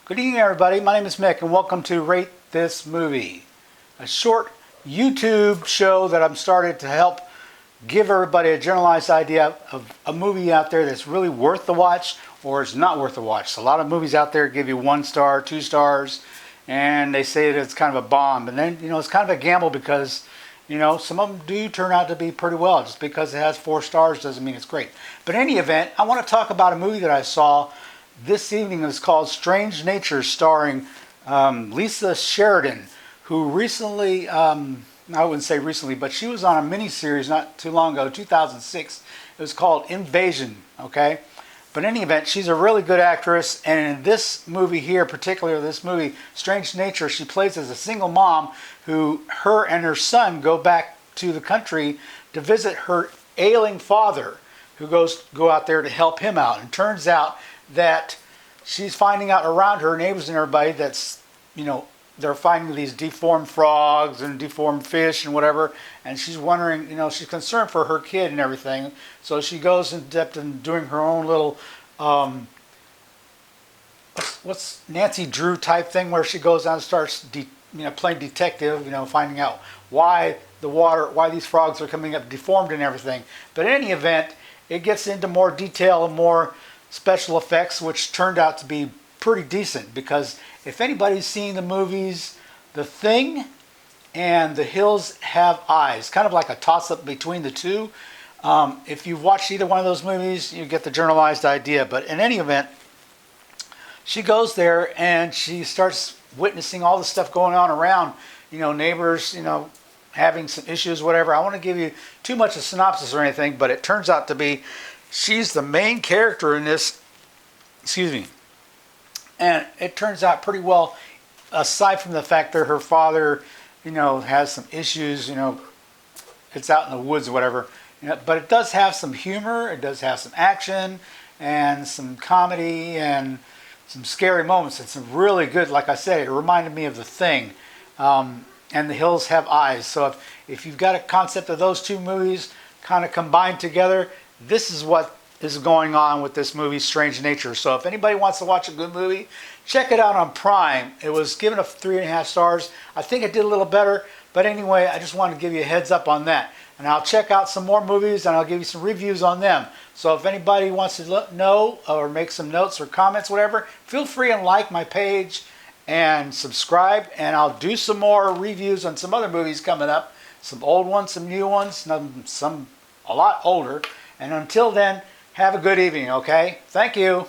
Good evening, everybody. My name is Mick, and welcome to Rate This Movie, a short YouTube show that I'm started to help give everybody a generalized idea of a movie out there that's really worth the watch or is not worth the watch. So a lot of movies out there give you 1 star, 2 stars, and they say that it's kind of a bomb. And then, it's kind of a gamble because, some of them do turn out to be pretty well. Just because it has 4 stars doesn't mean it's great. But in any event, I want to talk about a movie that I saw this evening. Is called Strange Nature, starring Lisa Sheridan, who recently, I wouldn't say recently, but she was on a miniseries not too long ago, 2006. It was called Invasion, okay? But in any event, she's a really good actress, and in this movie here, particularly this movie, Strange Nature, she plays as a single mom who, her and her son go back to the country to visit her ailing father, who go out there to help him out. And turns out that she's finding out around her neighbors and everybody that's, they're finding these deformed frogs and deformed fish and whatever, and she's wondering, she's concerned for her kid and everything. So she goes in depth in doing her own little, what's Nancy Drew type thing, where she goes out and starts, playing detective, finding out why these frogs are coming up deformed and everything. But in any event, it gets into more detail and more special effects, which turned out to be pretty decent, because if anybody's seen the movies The Thing and The Hills Have Eyes, kind of like a toss-up between the two. If you've watched either one of those movies, you get the generalized idea. But in any event, she goes there and she starts witnessing all the stuff going on around, neighbors, having some issues, whatever. I don't want to give you too much of a synopsis or anything, but it turns out to be she's the main character in this, and it turns out pretty well, aside from the fact that her father, has some issues, it's out in the woods or whatever, but it does have some humor, it does have some action, and some comedy, and some scary moments. It's really good. Like I said, it reminded me of The Thing, and The Hills Have Eyes. So if you've got a concept of those two movies kind of combined together, this is what is going on with this movie, Strange Nature. So if anybody wants to watch a good movie, check it out on Prime. It was given a 3.5 stars. I think it did a little better, but anyway, I just wanted to give you a heads up on that. And I'll check out some more movies and I'll give you some reviews on them. So if anybody wants to know or make some notes or comments, whatever, feel free and like my page and subscribe, and I'll do some more reviews on some other movies coming up. Some old ones, some new ones, some a lot older. And until then, have a good evening, okay? Thank you.